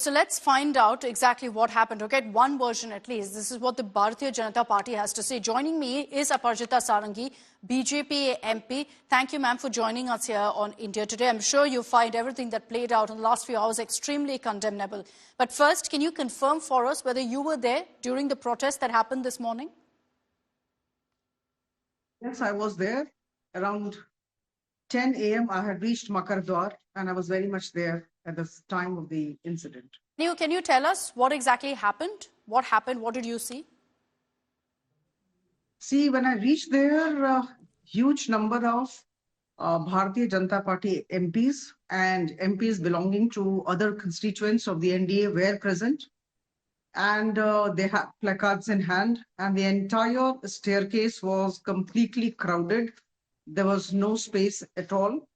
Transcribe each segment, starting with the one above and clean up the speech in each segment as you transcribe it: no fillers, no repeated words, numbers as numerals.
So let's find out exactly what happened, okay? One version at least. This is what the Bharatiya Janata Party has to say. Joining me is Aparajita Sarangi, BJP MP. Thank you, ma'am, for joining us here on India Today. I'm sure you find everything that played out in the last few hours extremely condemnable. But first, can you confirm for us whether you were there during the protest that happened this morning? Yes, I was there. Around 10 a.m. I had reached Makardwar and I was very much there at the time of the incident. Can you tell us what exactly happened? What happened? What did you see? See, when I reached there, huge number of Bharatiya Janata Party MPs and MPs belonging to other constituents of the NDA were present. And they had placards in hand, and the entire staircase was completely crowded. There was no space at all.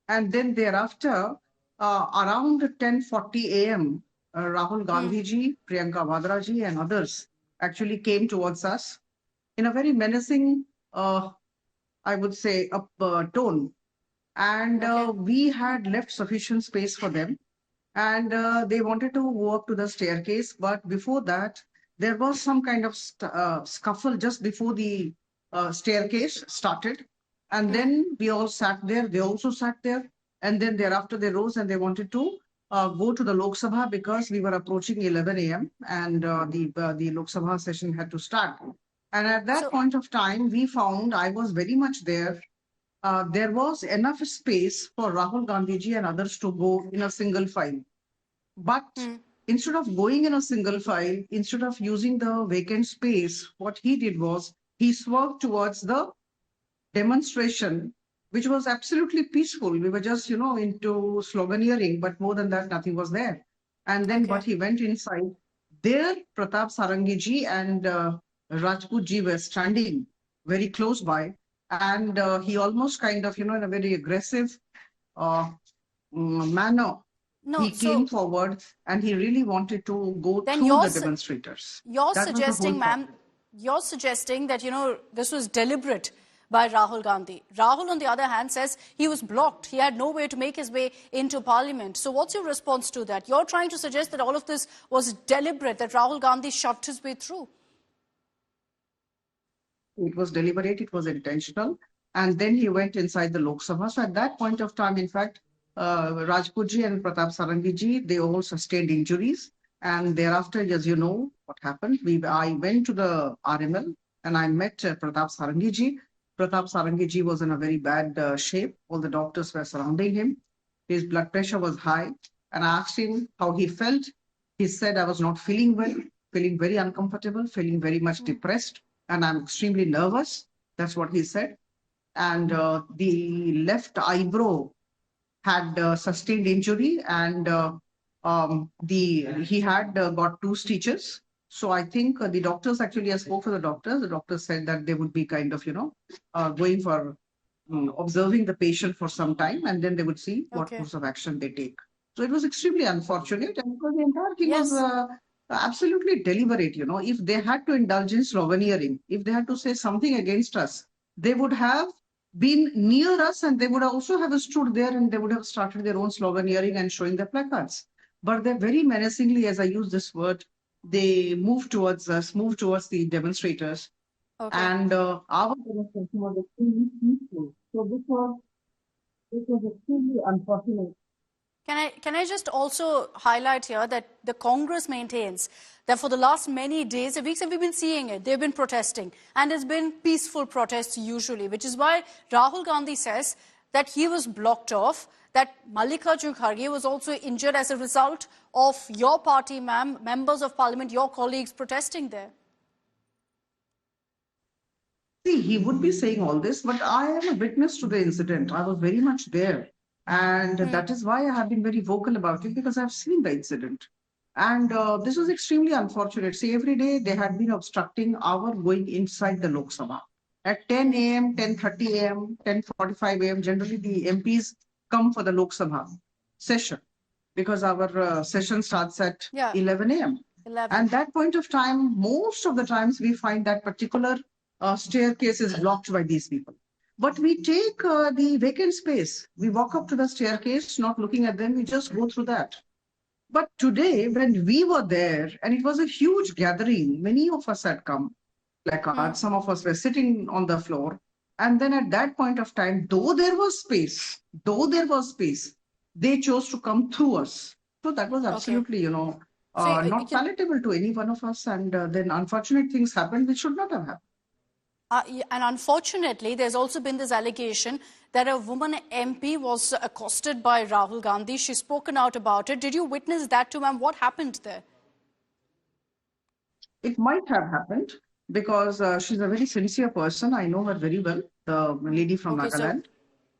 And then thereafter, around 10:40 a.m., Rahul Gandhi ji, Priyanka Vadra ji, and others actually came towards us in a very menacing, I would say, tone. And we had left sufficient space for them. And they wanted to go up to the staircase. But before that, there was some kind of scuffle just before the staircase started. And then we all sat there. They also sat there. And then thereafter, they rose and they wanted to go to the Lok Sabha because we were approaching 11 a.m. and the Lok Sabha session had to start. And at that point of time, we found, I was very much there, there was enough space for Rahul Gandhi ji and others to go in a single file. But instead of going in a single file, instead of using the vacant space, what he did was he swerved towards the demonstration, which was absolutely peaceful. We were just, into sloganeering, but more than that, nothing was there. And then but he went inside. There, Pratap Sarangi ji and Rajput ji were standing very close by. And he almost kind of, in a very aggressive manner, he came forward and he really wanted to go through the demonstrators. You're suggesting, ma'am, you're suggesting that, this was deliberate by Rahul Gandhi. Rahul, on the other hand, says he was blocked. He had no way to make his way into parliament. So what's your response to that? You're trying to suggest that all of this was deliberate, that Rahul Gandhi shoved his way through. It was deliberate, it was intentional. And then he went inside the Lok Sabha. So at that point of time, in fact, Rajput ji and Pratap Sarangi ji, they all sustained injuries. And thereafter, as you know, what happened, I went to the RML and I met Pratap Sarangi ji. Pratap Sarangi ji was in a very bad shape. All the doctors were surrounding him. His blood pressure was high. And I asked him how he felt. He said, I was not feeling well, feeling very uncomfortable, feeling very much depressed. And I'm extremely nervous. That's what he said. And the left eyebrow had sustained injury, and he had got 2 stitches. So I think the doctors actually, I spoke to the doctors. The doctors said that they would be kind of, going for observing the patient for some time, and then they would see what course of action they take. So it was extremely unfortunate, and because the entire thing was absolutely deliberate. If they had to indulge in sloganeering, if they had to say something against us, they would have been near us and they would also have stood there and they would have started their own sloganeering and showing their placards. But they very menacingly, as I use this word, they moved towards us, moved towards the demonstrators. And our demonstration was extremely peaceful. So this was extremely unfortunate. Can I just also highlight here that the Congress maintains that for the last many days, weeks, and we've been seeing it, they've been protesting. And it's been peaceful protests usually, which is why Rahul Gandhi says that he was blocked off, that Mallikarjun Kharge was also injured as a result of your party, ma'am, members of parliament, your colleagues protesting there. See, he would be saying all this, but I am a witness to the incident. I was very much there. And that is why I have been very vocal about it, because I've seen the incident. And this was extremely unfortunate. See, every day they had been obstructing our going inside the Lok Sabha. At 10 a.m., 10:30 a.m., 10:45 a.m., generally the MPs come for the Lok Sabha session because our session starts at 11 a.m. And that point of time, most of the times we find that particular staircase is blocked by these people. But we take the vacant space. We walk up to the staircase, not looking at them. We just go through that. But today, when we were there, and it was a huge gathering, many of us had come, placards, some of us were sitting on the floor. And then at that point of time, though there was space, they chose to come through us. So that was Okay. absolutely, So, not palatable to any one of us. And then unfortunate things happened which should not have happened. and unfortunately, there's also been this allegation that a woman MP was accosted by Rahul Gandhi. She's spoken out about it. Did you witness that too, ma'am? What happened there? It might have happened because she's a very sincere person. I know her very well, the lady from Okay, so Nagaland.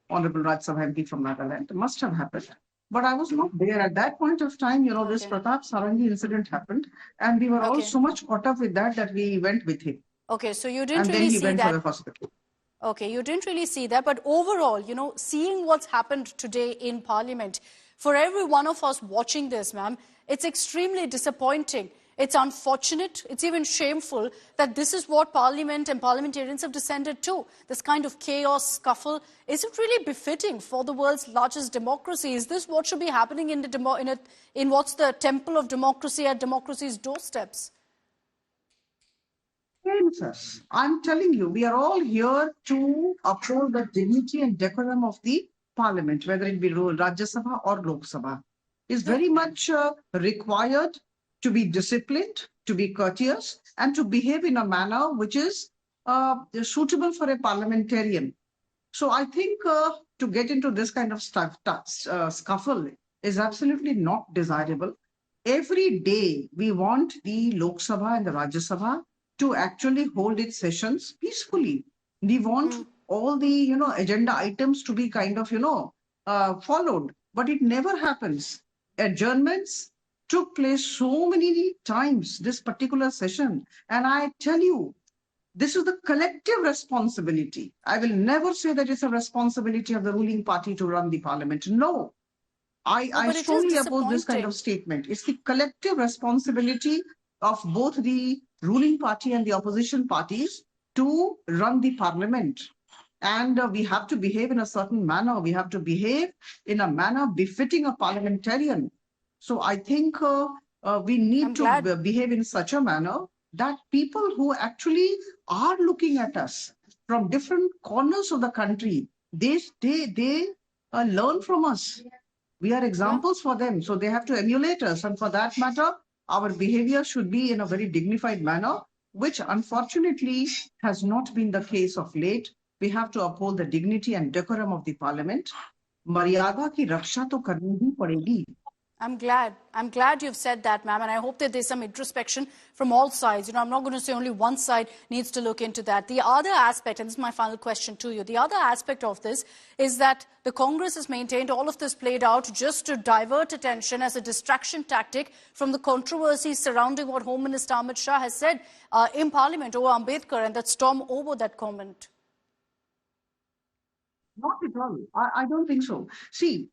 Honorable Raj Sabha MP from Nagaland. It must have happened. But I was not there at that point of time. This okay, Pratap Sarangi incident happened. And we were all okay, so much caught up with that we went with him. okay. So you didn't And then really he see went for that. the hospital. Okay, you didn't really see that. But overall, seeing what's happened today in Parliament, for every one of us watching this, ma'am, it's extremely disappointing. It's unfortunate, it's even shameful that this is what Parliament and parliamentarians have descended to. This kind of chaos, scuffle, is it really befitting for the world's largest democracy? Is this what should be happening in what's the temple of democracy at democracy's doorsteps? Yes, I'm telling you, we are all here to uphold the dignity and decorum of the Parliament, whether it be Rajya Sabha or Lok Sabha. Is very much required to be disciplined, to be courteous, and to behave in a manner which is suitable for a parliamentarian. So I think to get into this kind of scuffle is absolutely not desirable. Every day we want the Lok Sabha and the Rajya Sabha to actually hold its sessions peacefully. We want all the agenda items to be kind of followed, but it never happens. Adjournments took place so many times this particular session, and I tell you, this is the collective responsibility. I will never say that it's a responsibility of the ruling party to run the parliament. No, I But it is strongly oppose this kind of disappointing. statement. It's the collective responsibility of both the ruling party and the opposition parties to run the parliament. And we have to behave in a certain manner. We have to behave in a manner befitting a parliamentarian. So I think we need I'm to glad. behave in such a manner that people who actually are looking at us from different corners of the country, they learn from us. We are Yeah. examples for them. So they have to emulate us. And for that matter, our behavior should be in a very dignified manner, which unfortunately has not been the case of late. We have to uphold the dignity and decorum of the parliament. मर्यादा की रक्षा तो करनी ही पड़ेगी. I'm glad. I'm glad you've said that, ma'am, and I hope that there's some introspection from all sides. I'm not going to say only one side needs to look into that. The other aspect, and this is my final question to you, the other aspect of this is that the Congress has maintained all of this played out just to divert attention as a distraction tactic from the controversies surrounding what Home Minister Amit Shah has said in Parliament over Ambedkar and that storm over that comment. Not at all. I don't think so. See,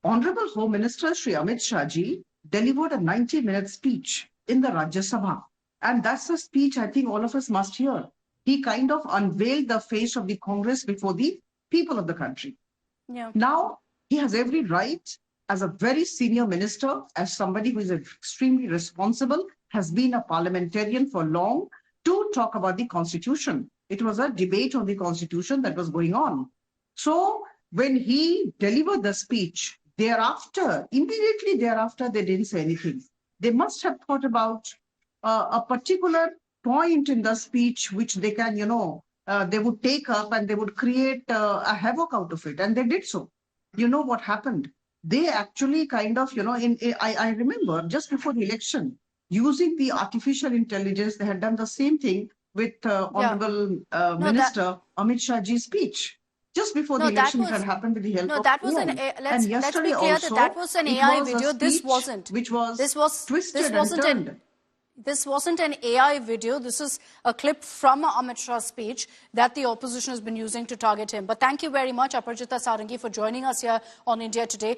Honorable Home Minister Shri Amit Shah ji delivered a 90-minute speech in the Rajya Sabha. And that's a speech I think all of us must hear. He kind of unveiled the face of the Congress before the people of the country. Yeah. Now, he has every right as a very senior minister, as somebody who is extremely responsible, has been a parliamentarian for long, to talk about the Constitution. It was a debate on the Constitution that was going on. So when he delivered the speech, immediately thereafter, they didn't say anything. They must have thought about a particular point in the speech which they can, they would take up and they would create a havoc out of it. And they did so. You know what happened? They actually kind of, I remember just before the election, using the artificial intelligence, they had done the same thing with Honorable Minister Amit Shah ji's speech. Just before the election, it had happened with the help of that was AI. let's be clear also, that was an it AI was video. a This speech wasn't. which was twisted This wasn't and turned. This wasn't an AI video. This is a clip from Amit Shah's speech that the opposition has been using to target him. But thank you very much, Aparajita Sarangi, for joining us here on India Today.